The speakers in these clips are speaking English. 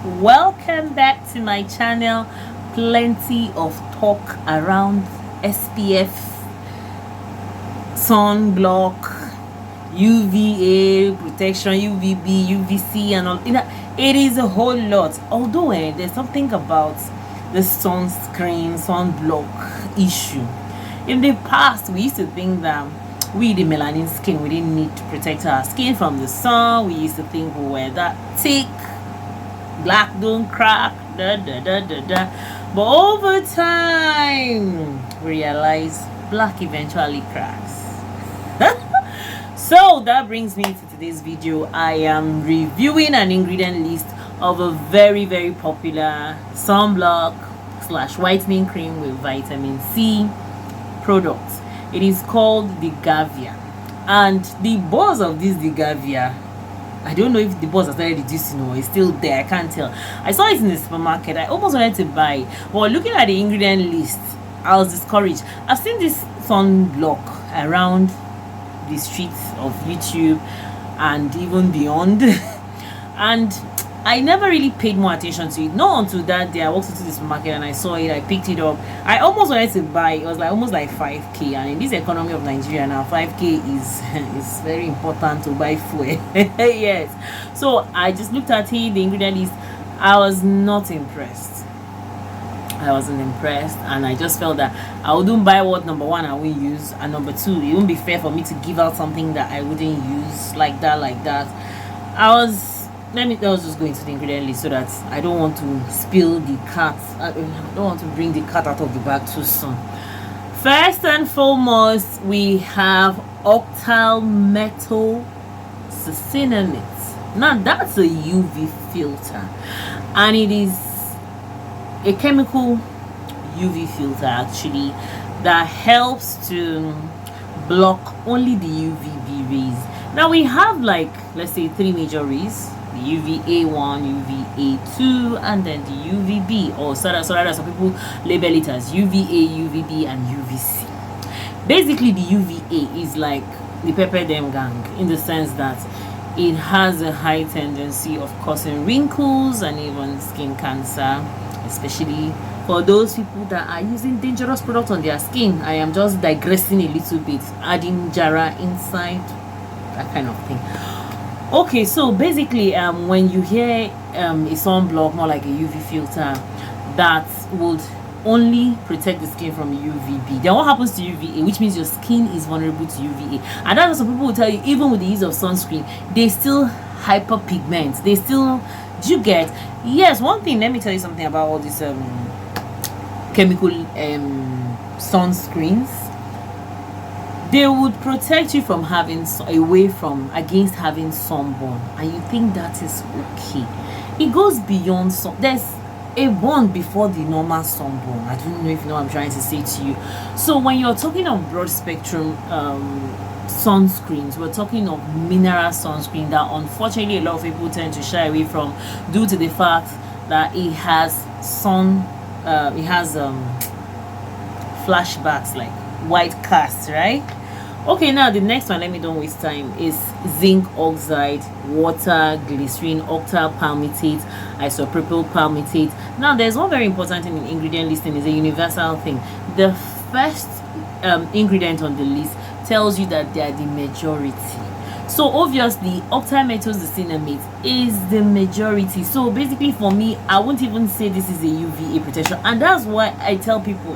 Welcome back to my channel. Plenty of talk around SPF, sunblock, UVA protection, UVB, UVC, and all. It is a whole lot. Although there's something about the sunscreen, sunblock issue. In the past, we used to think that we, the melanin skin, we didn't need to protect our skin from the sun. We used to think we were that thick, black don't crack, but over time we realize black eventually cracks. So that brings me to today's video. I am reviewing an ingredient list of a very popular sunblock / whitening cream with vitamin C product. It is called the GAVIA, and the buzz of this GAVIA, I don't know if the buzz has started reducing or it's still there. I can't tell. I saw it in the supermarket. I almost wanted to buy it, but looking at the ingredient list, I was discouraged. I've seen this sunblock around the streets of YouTube and even beyond, and I never really paid more attention to it. Not until that day I walked into the supermarket and I saw it. I picked it up. I almost wanted to buy it. It was like almost like 5k, and in this economy of Nigeria now, 5k is very important to buy fuel. Yes. So I just looked at it, the ingredient list. I was not impressed. I wasn't impressed, and I just felt that I wouldn't buy what, number one, I wouldn't use, and number two, it wouldn't be fair for me to give out something that I wouldn't use like that. Let me just go into the ingredient list so that I don't want to spill the cat. I don't want to bring the cat out of the bag too soon. First and foremost, we have Octylmethocinnamate. Now that's a UV filter, and it is a chemical UV filter actually that helps to block only the UVB rays. Now we have, like, let's say 3 major rays: the UVA1, UVA2, and then the UVB, or some people label it as UVA, UVB, and UVC. Basically, the UVA is like the pepper dem gang, in the sense that it has a high tendency of causing wrinkles and even skin cancer, especially for those people that are using dangerous products on their skin. I am just digressing a little bit, adding Jara inside, that kind of thing. Okay, so basically, when you hear a sunblock, more like a UV filter, that would only protect the skin from UVB, then what happens to UVA, which means your skin is vulnerable to UVA. And that's what some people will tell you, even with the use of sunscreen, they still hyperpigment. They still, do you get? Yes, one thing, let me tell you something about all these chemical sunscreens. They would protect you from having against having sunburn, and you think that is okay. It goes beyond there's a burn before the normal sunburn. I don't know if you know what I'm trying to say to you. So when you're talking of broad spectrum sunscreens, we're talking of mineral sunscreen that unfortunately a lot of people tend to shy away from due to the fact that it has flashbacks, like white cast, right? Okay, now the next one, let me don't waste time, is zinc oxide, water glycerin palmitate, isopropyl palmitate. Now there's one very important thing in ingredient listing, is a universal thing. The first ingredient on the list tells you that they are the majority. So obviously Octylmethocinnamate is the majority. So basically, for me, I won't even say this is a UVA protection, and that's why I tell people,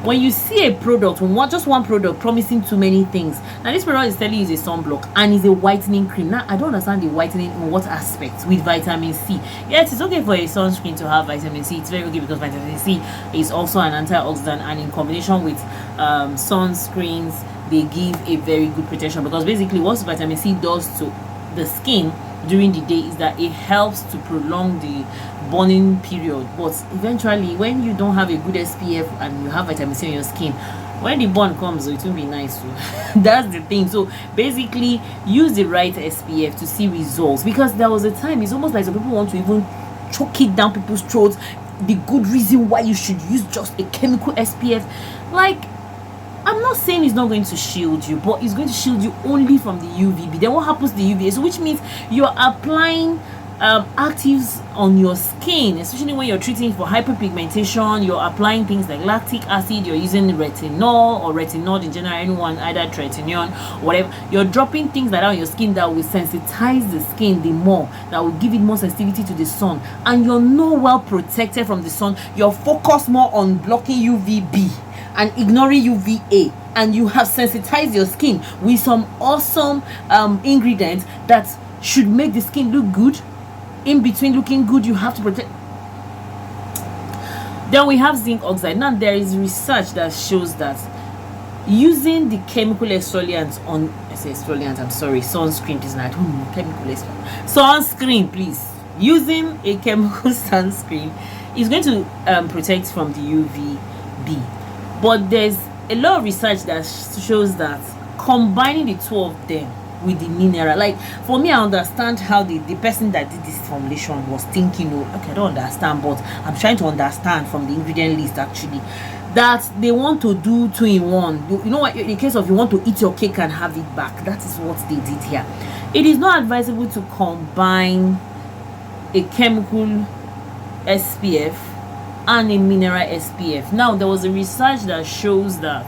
when you see a product, just one product promising too many things, now this product is telling you is a sunblock and is a whitening cream. Now I don't understand the whitening in what aspects with vitamin C. Yes, it's okay for a sunscreen to have vitamin C. It's very okay because vitamin C is also an antioxidant, and in combination with sunscreens, they give a very good protection, because basically what vitamin C does to the skin during the day is that it helps to prolong the burning period. But eventually, when you don't have a good SPF and you have vitamin C on your skin, when the burn comes, it will be nice too. That's the thing. So basically, use the right SPF to see results, because there was a time, it's almost like some people want to even choke it down people's throats, the good reason why you should use just a chemical SPF. Like, I'm not saying it's not going to shield you, but it's going to shield you only from the UVB. Then what happens to the UVA? So which means you're applying actives on your skin, especially when you're treating for hyperpigmentation, you're applying things like lactic acid, you're using retinol or retinol in general, anyone, either tretinoin, whatever, you're dropping things like that on your skin that will sensitize the skin the more, that will give it more sensitivity to the sun, and you're not well protected from the sun. You're focused more on blocking UVB and ignoring UVA, and you have sensitized your skin with some awesome ingredients that should make the skin look good. In between looking good, you have to protect. Then we have zinc oxide. Now there is research that shows that using the chemical exfoliant on, sunscreen, please, I don't know, chemical exfoliant, sunscreen, please, using a chemical sunscreen is going to protect from the UVB. But there's a lot of research that shows that combining the two of them with the mineral, like for me, I understand how the person that did this formulation was thinking. Okay, I don't understand, but I'm trying to understand from the ingredient list actually that they want to do 2-in-1. You know what, in the case of you want to eat your cake and have it back, that is what they did here. It is not advisable to combine a chemical SPF and a mineral SPF. Now there was a research that shows that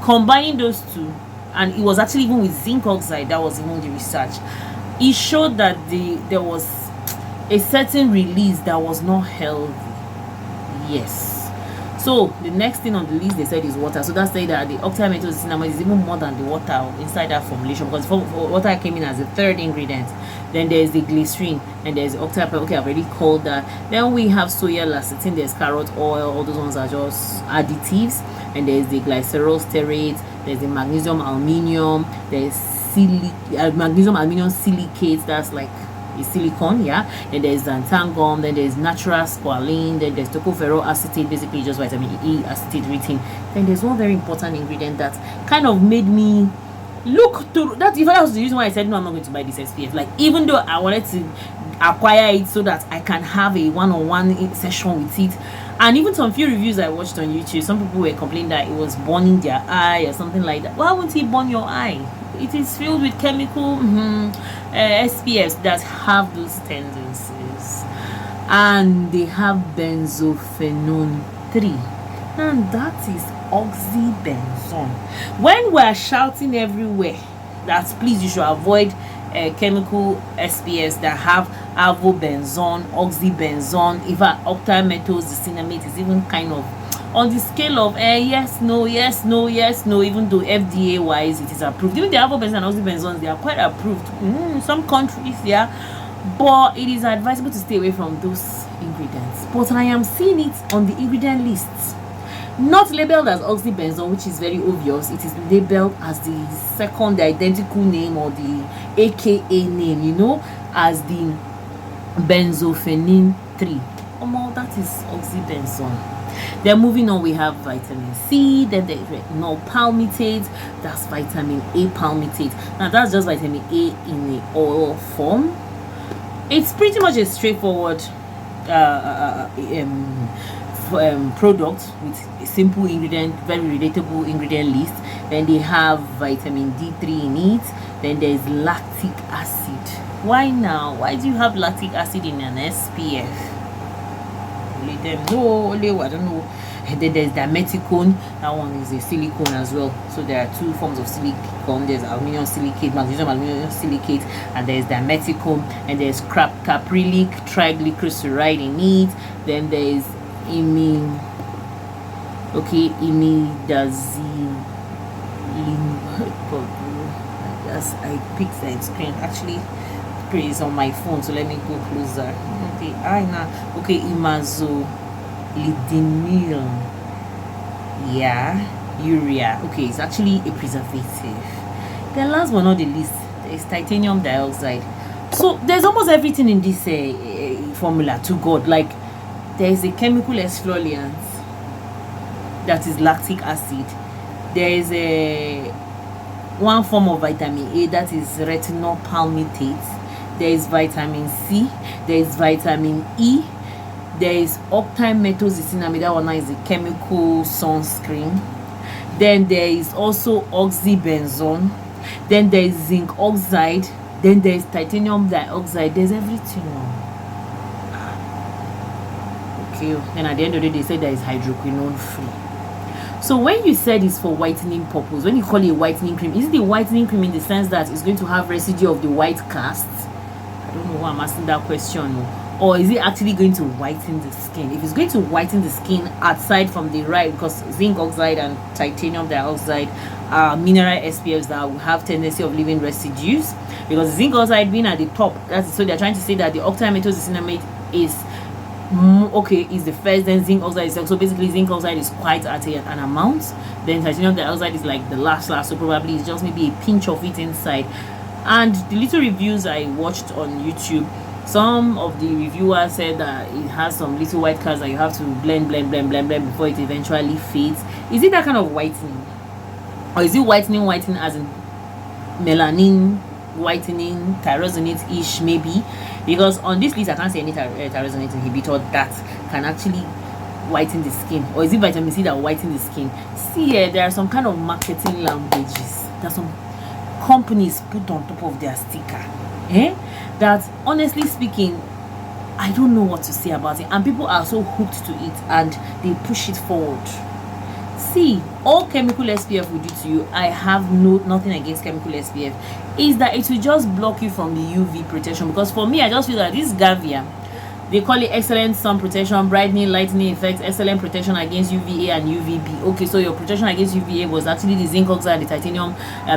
combining those two, and it was actually even with zinc oxide, that was even the research, it showed that there was a certain release that was not healthy. Yes. So the next thing on the list they said is water. So that's saying that the octylmethocinnamate is even more than the water inside that formulation, because water came in as the third ingredient. Then there's the glycerin, and there's octylpropylene. Okay, I've already called that. Then we have soya, lecitin, there's carrot oil. All those ones are just additives. And there's the glcerol, sterate, there's the magnesium alumunium, there's magnesium aluminum silicate, that's like a silicone, yeah. And there's xanthan gum, then there's natural sqalene, then there's tocopherol acetate, basically just vitamin E acetate written. Then there's one very important ingredient that kind of made me look to that. If I was the reason why I said no, I'm not going to buy this SPF, like even though I wanted to acquire it so that I can have a one-on-one session with it. And even some few reviews I watched on YouTube, some people were complaining that it was burning their eye or something like that. Why won't it burn your eye? It is filled with chemical SPFs that have those tendencies, and they have benzophenone 3, and that is oxybenzone. When we're shouting everywhere that please you should avoid chemical SPFs that have avobenzone, oxybenzone, even octylmethocinnamate is even kind of on the scale of yes, no, yes, no, yes, no. Even though FDA wise it is approved, even the avobenzone and oxybenzone, they are quite approved in some countries, yeah. But it is advisable to stay away from those ingredients. But I am seeing it on the ingredient lists, not labeled as oxybenzone, which is very obvious. It is labeled as the second, the identical name, or the AKA name, you know, as the benzophenone 3. That is oxybenzone. Then moving on, we have vitamin C, then the retinol palmitate, that's vitamin A palmitate. Now that's just vitamin A in the oil form. It's pretty much a straightforward product with a simple ingredient, very relatable ingredient list. Then they have vitamin D3 in it. Then there's lactic acid. Why now? Why do you have lactic acid in an SPF? Only them know, only I don't know. And then there's dimethycone. That one is a silicone as well. So there are two forms of silicone. There's aluminum silicate, magnesium aluminum silicate, and there's dimethycone. And there's caprilic triglyceride in it. Then there's imidazoline. I picked the screen. Actually, it's on my phone, so let me go closer. Okay, imazolidinil. Yeah, urea. Okay, it's actually a preservative. Then last but not the least, there's titanium dioxide. So there's almost everything in this formula, to God. Like there is a chemical exfoliant that is lactic acid. There is one form of vitamin A, that is retinol palmitate. There is vitamin C, there is vitamin E, there is octylmethocinnamate, that one is a chemical sunscreen. Then there is also oxybenzone. Then there is zinc oxide. Then there is titanium dioxide. There's everything. Okay, then at the end of the day, they said that it's hydroquinone free. So when you said it's for whitening purpose, when you call it a whitening cream, is it a whitening cream in the sense that it's going to have residue of the white cast? I don't know why I'm asking that question. Or is it actually going to whiten the skin? If it's going to whiten the skin, aside from the right, because zinc oxide and titanium dioxide are mineral SPFs that will have tendency of leaving residues, because zinc oxide being at the top, so they're trying to say that the octylmethocinnamate is is the first, then zinc oxide is second. So basically zinc oxide is quite at an amount, then titanium dioxide is like the last, so probably it's just maybe a pinch of it inside. And the little reviews I watched on YouTube, some of the reviewers said that it has some little white cast that you have to blend before it eventually fades. Is it that kind of whitening, or is it whitening as in melanin whitening, tyrosine-ish maybe? Because on this list I can't see any tyrosine inhibitor that can actually whiten the skin. Or is it vitamin C that will whiten the skin? See, there are some kind of marketing languages that some companies put on top of their sticker, that honestly speaking, I don't know what to say about it, and people are so hooked to it and they push it forward. See, all chemical SPF will do to you, I have nothing against chemical SPF, is that it will just block you from the UV protection. Because for me, I just feel that this GAVIA, they call it excellent sun protection, brightening, lightening effects, excellent protection against UVA and UVB. Okay, so your protection against UVA was actually the zinc oxide, the titanium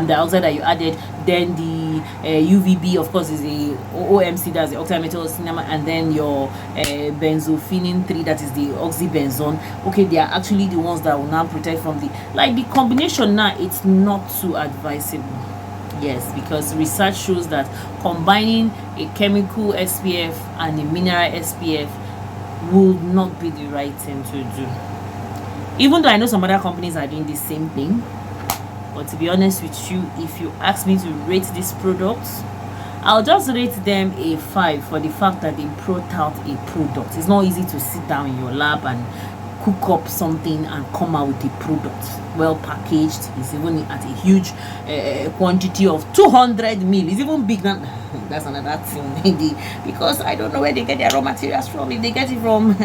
dioxide that you added. Then the UVB, of course, is the OMC, that's the octylmethocinnamate, and then your benzophenone 3, that is the oxybenzone. Okay, they are actually the ones that will now protect from the, like, the combination now, it's not too advisable. Yes, because research shows that combining a chemical SPF and a mineral SPF would not be the right thing to do. Even though I know some other companies are doing the same thing, but to be honest with you, if you ask me to rate these products, I'll just rate them a 5 for the fact that they brought out a product. It's not easy to sit down in your lab and cook up something and come out with a product well packaged. It's even at a huge quantity of 200 ml. It's even big now. That's another thing, maybe, because I don't know where they get their raw materials from. If they get it from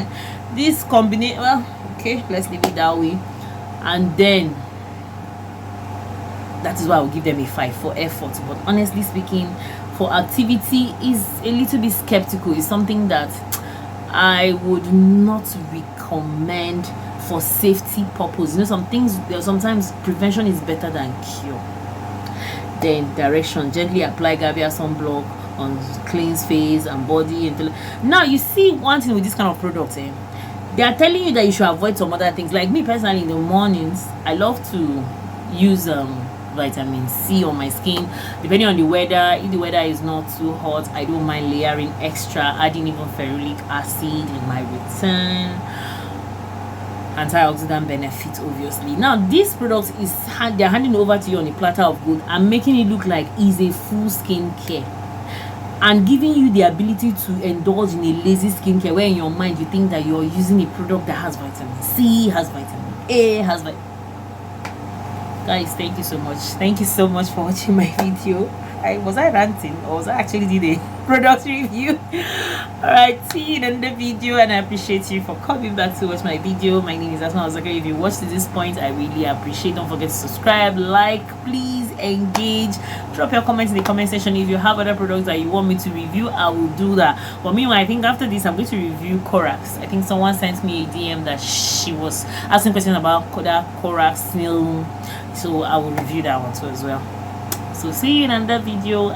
this combination, well, okay, let's leave it that way. And then that is why I'll give them a 5 for effort. But honestly speaking, for activity, is a little bit skeptical. It's something that I would not recommend for safety purpose. You know, some things, sometimes prevention is better than cure. Then direction: gently apply GAVIA sunblock on cleanse face and body. Now you see, one thing with this kind of product, they are telling you that you should avoid some other things. Like me personally, in the mornings, I love to use vitamin C on my skin, depending on the weather. If the weather is not too hot, I don't mind layering extra, adding even ferulic acid in my return. Antioxidant benefits, obviously. Now this product is they're handing over to you on a platter of gold and making it look like it's a full skincare, and giving you the ability to indulge in a lazy skincare, where in your mind you think that you're using a product that has vitamin C, has vitamin A, has Guys, thank you so much. Thank you so much for watching my video. Was I ranting, or was I actually did a product review? Alright, see you in the video, and I appreciate you for coming back to watch my video. My name is Asma Ozaka. If you watched to this point, I really appreciate. Don't forget to subscribe, like, please engage, drop your comments in the comment section. If you have other products that you want me to review, I will do that. But meanwhile, I think after this, I'm going to review Corax. I think someone sent me a DM that she was asking questions about Corax snail, so I will review that one too as well. So see you in another video.